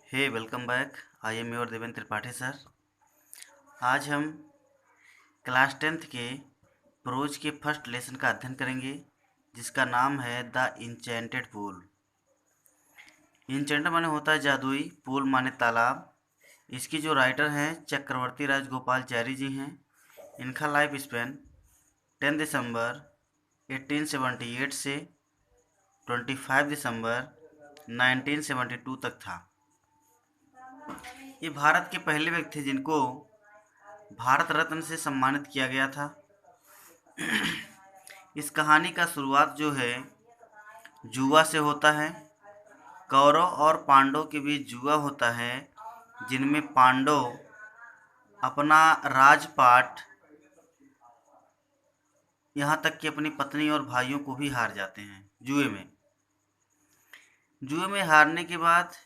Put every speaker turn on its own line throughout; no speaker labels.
Hey welcome back. I am your Devendra Tripathi sir. आज हम class 10th के प्रोज के फर्स्ट लेसन का अध्ययन करेंगे, जिसका नाम है द इंचेंटेड पूल। इंचेंटेड माने होता है जादुई, पूल माने तालाब। इसकी जो राइटर हैं चक्रवर्ती राजगोपालचारी जी हैं। इनका लाइफ स्पेन 10 दिसंबर 1878 से 25 दिसंबर 1972 तक था। ये भारत के पहले व्यक्ति थे जिनको भारत रत्न से सम्मानित किया गया था। इस कहानी का शुरुआत जो है जुआ से होता है। कौरव और पांडव के बीच जुआ होता है, जिनमें पांडव अपना राजपाट, यहाँ तक कि अपनी पत्नी और भाइयों को भी हार जाते हैं जुए में। जुए में हारने के बाद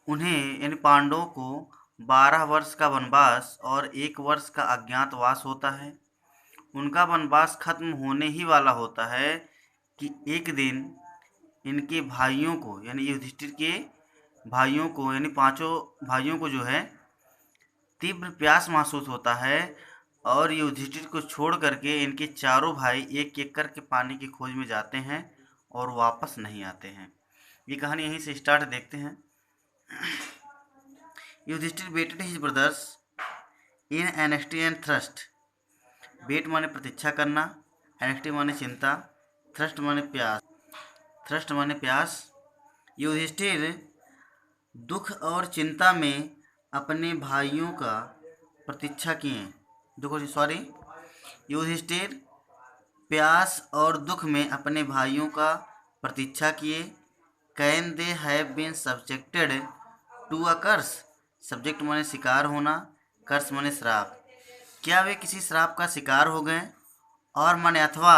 उन्हें यानी पांडवों को 12 वर्ष का वनवास और 1 वर्ष का अज्ञातवास होता है। उनका वनवास खत्म होने ही वाला होता है कि एक दिन इनके भाइयों को यानी युधिष्ठिर के भाइयों को यानी पांचों भाइयों को जो है तीव्र प्यास महसूस होता है और युधिष्ठिर को छोड़ करके इनके चारों भाई एक एक करके पानी की खोज में जाते हैं और वापस नहीं आते हैं। ये कहानी यहीं से स्टार्ट देखते हैं। Yudhishthira waited his brothers in anxiety and thirst. Wait माने प्रतीक्षा करना, एनेक्स्टी माने चिंता, थ्रस्ट माने प्यास। थ्रस्ट माने प्यास। युधिष्ठिर दुख और चिंता में अपने भाइयों का प्रतीक्षा किए। युधिष्ठिर प्यास और दुख में अपने भाइयों का प्रतीक्षा किए। Can they have been subjected to a curse. Subject माने शिकार होना, कर्स माने श्राप। क्या वे किसी श्राप का शिकार हो गए, और माने अथवा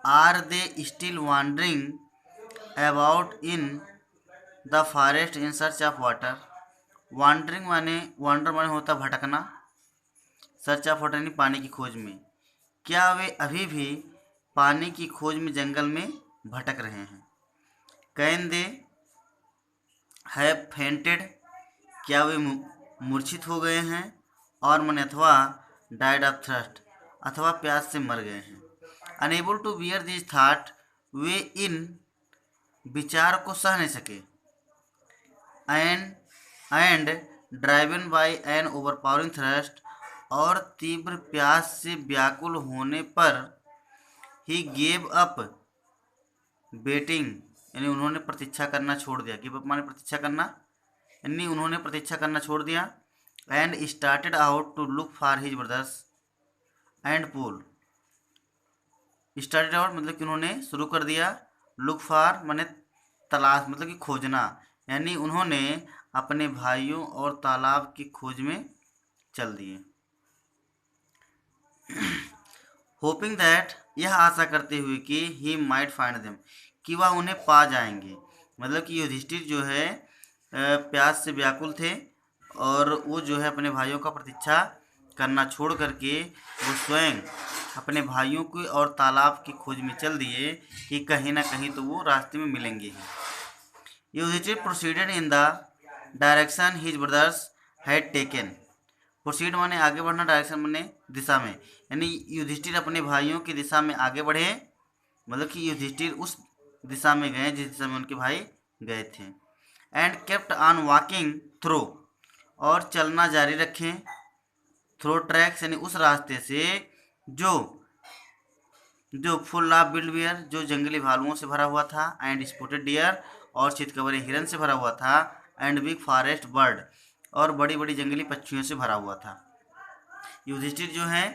are they still wandering about in the forest in search of water. Wandering माने वांडर माने होता भटकना, सर्च ऑफ वाटर यानी पानी की खोज में। क्या वे अभी भी पानी की खोज में जंगल में भटक रहे हैं। कैन दे हैव फेंटेड, क्या वे मूर्छित हो गए हैं, और मन अथवा डाइड ऑफ थ्रस्ट, अथवा प्यास से मर गए हैं। Unable to bear this thought, वे इन विचार को सह नहीं सके। And driven by an overpowering thirst, और तीव्र प्यास से व्याकुल होने पर ही गेव अप बेटिंग यानी उन्होंने प्रतीक्षा करना छोड़ दिया। गिव अप माने प्रतीक्षा करना, यानी उन्होंने प्रतीक्षा करना छोड़ दिया। And started out to look for his brothers and pool. Started out मतलब कि उन्होंने शुरू कर दिया, लुक फॉर माने तलाश मतलब कि खोजना, यानी उन्होंने अपने भाइयों और तालाब की खोज में चल दिए। होपिंग दैट, यह आशा करते हुए कि ही माइट फाइंड देम, कि वह उन्हें पा जाएंगे। मतलब कि युधिष्ठिर जो है प्यास से व्याकुल थे और वो जो है अपने भाइयों का प्रतीक्षा करना छोड़ करके वो स्वयं अपने भाइयों की और तालाब की खोज में चल दिए कि कहीं ना कहीं तो वो रास्ते में मिलेंगे ही। Yudhishthira proceeded in the direction his brothers had taken. Proceed माने आगे बढ़ना, डायरेक्शन माने दिशा में, यानी युधिष्ठिर अपने भाइयों की दिशा में आगे बढ़े। मतलब कि युधिष्ठिर उस दिशा में गए जिस दिशा में उनके भाई गए थे। And kept on walking through, और चलना जारी रखें। थ्रो ट्रैक्स यानी उस रास्ते से जो जो फुल ऑफ बिल्ड बियर, जो जंगली भालुओं से भरा हुआ था। एंड स्पोटेड डियर, और चितकबरे हिरन से भरा हुआ था। एंड बिग फॉरेस्ट बर्ड, और बड़ी बड़ी जंगली पक्षियों से भरा हुआ था। युधिष्ठिर जो है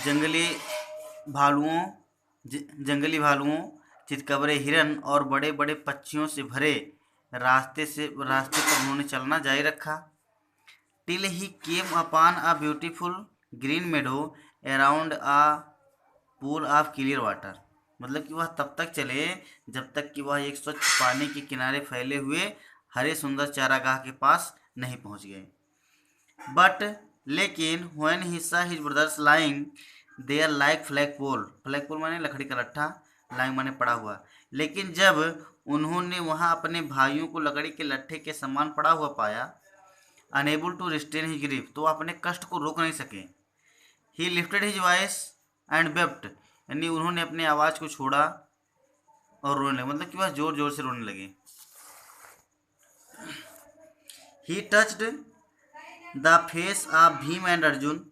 जंगली भालुओं जंगली भालुओं, चितकबरे हिरन और बड़े बड़े पक्षियों से भरे रास्ते पर उन्होंने चलना जारी रखा। Till he came upon a beautiful green Medo around a pool of clear water. मतलब कि वह तब तक चले जब तक कि वह एक स्वच्छ पानी के किनारे फैले हुए हरे सुंदर चारागाह के पास नहीं पहुंच गए। बट लेकिन when he saw his brothers lying there like flag pole, flag pole माने लकड़ी का लट्ठा, लाइंग माने पड़ा हुआ, लेकिन जब उन्होंने वहां अपने भाइयों को लकड़ी के लट्ठे के समान पड़ा हुआ पाया, unable to restrain his grief, तो अपने कष्ट को रोक नहीं सके। He lifted his voice and wept, यानी उन्होंने अपनी आवाज़ को छोड़ा और रोने लगे, मतलब कि वह जोर जोर से रोने लगे। ही touched the face of Bhim and Arjun,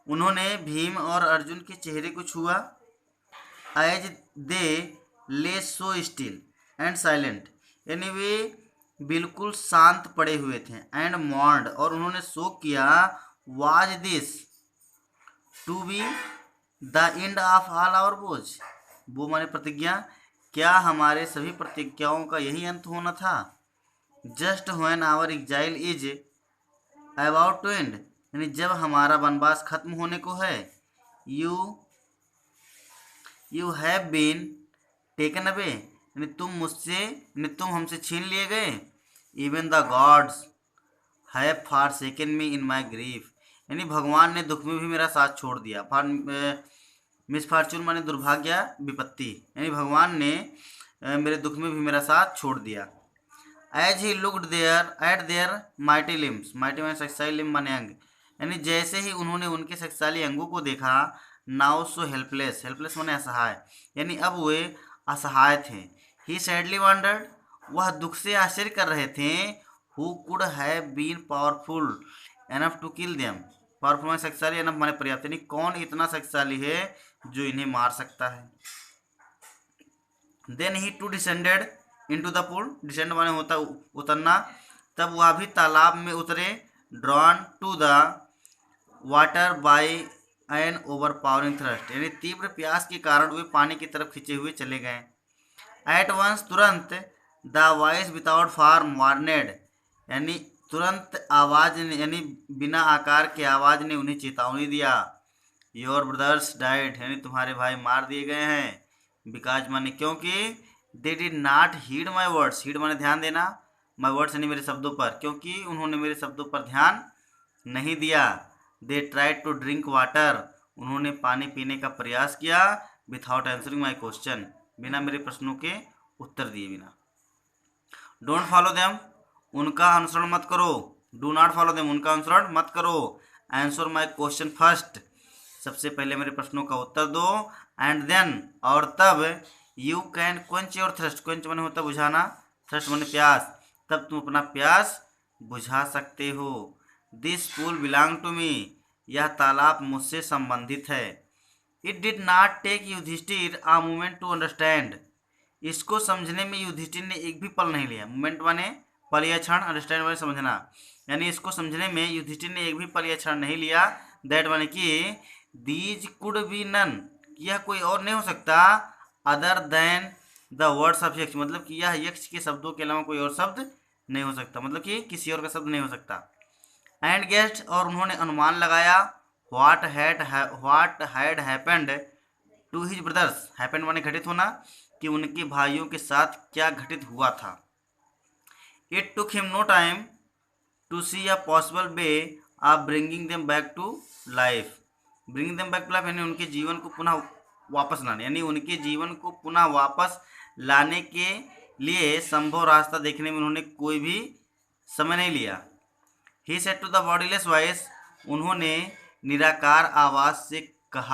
उन्होंने भीम और अर्जुन के चेहरे को छुआ। एज दे ले सो स्टिल एंड साइलेंट, यानी वे बिल्कुल शांत पड़े हुए थे। एंड मॉर्न्ड, और उन्होंने शोक किया। Was this to be the end of all our woes, woe माने प्रतिज्ञा, क्या हमारे सभी प्रतिज्ञाओं का यही अंत होना था। Just when our exile is about to end, यानी जब हमारा वनवास खत्म होने को है। You have been taken away, यानी तुम हमसे छीन लिए गए। Even the gods have forsaken me in my grief, यानी भगवान ने दुख में भी मेरा साथ छोड़ दिया। मिसफॉर्चून माने दुर्भाग्य, विपत्ति, यानी भगवान ने मेरे दुख में भी मेरा साथ छोड़ दिया। As he looked there at their mighty limbs, mighty माने शक्तिशाली, लिम्ब माने अंग, यानी जैसे ही उन्होंने उनके शक्तिशाली अंगों को देखा। नाउ सो हेल्पलेस, हेल्पलेस माने असहाय, यानी अब वे असहाय थे। ही सैडली वंडर्ड, वह दुख से आश्चर्य कर रहे थे। Who could have been powerful enough to kill them, powerful माने शक्तिशाली, एनफ माने पर्याप्त, यानी कौन इतना शक्तिशाली है जो इन्हें मार सकता है। Then he too descended into the pool, descend माने होता उतरना, तब वह भी तालाब में उतरे। Drawn to the water by an overpowering thirst, यानी तीव्र प्यास के कारण वे पानी की तरफ खिंचे हुए चले गए। एट वंस, तुरंत, द वॉइस विदाउट फॉर्म वार्नेड, यानी तुरंत आवाज ने, यानी बिना आकार के आवाज ने उन्हें चेतावनी दिया। योर ब्रदर्स डाइड, यानी तुम्हारे भाई मार दिए गए हैं। बिकॉज माने क्योंकि, they did not heed my words, heed माने ध्यान देना, माई वर्ड्स यानी मेरे शब्दों पर, क्योंकि उन्होंने मेरे शब्दों पर ध्यान नहीं दिया। They tried to drink water, उन्होंने पानी पीने का प्रयास किया। विथआउट आंसरिंग माई क्वेश्चन, बिना मेरे प्रश्नों के उत्तर दिए बिना। डोंट फॉलो देम, उनका अनुसरण मत करो। डू नॉट फॉलो देम, उनका अनुसरण मत करो। आंसर माई क्वेश्चन फर्स्ट, सबसे पहले मेरे प्रश्नों का उत्तर दो। एंड देन, और तब, you can quench your thrust, quench माने होता बुझाना, थ्रस्ट माने प्यास, तब तुम अपना प्यास बुझा सकते हो। This pool belong to me, यह तालाब मुझसे संबंधित है। It did not take Yudhishthira a moment to understand, इसको समझने में युधिष्ठिर ने एक भी पल नहीं लिया। मोमेंट माने पल या क्षण, अंडरस्टैंड माने समझना, यानी इसको समझने में युधिष्ठिर ने एक भी पल या क्षण नहीं लिया। दैट माने कि दीज कुड बी नन, यह कोई और नहीं हो सकता, other than the words of यक्ष, मतलब कि यह यक्ष के शब्दों के अलावा कोई और शब्द नहीं हो सकता, मतलब कि किसी और का शब्द नहीं हो सकता। एंड गेस्ट, और उन्होंने अनुमान लगाया। What had happened to his brothers, happened माने घटित होना, कि उनके भाइयों के साथ क्या घटित हुआ था। It took him no time to see a possible way of bringing them back to life, bringing them back to life, यानी उनके जीवन को पुनः वापस लाने, यानी उनके जीवन को पुनः वापस लाने के लिए संभव रास्ता देखने में उन्होंने कोई भी समय नहीं लिया। He said to the bodiless voice, उन्होंने निराकार आवाज से कहा।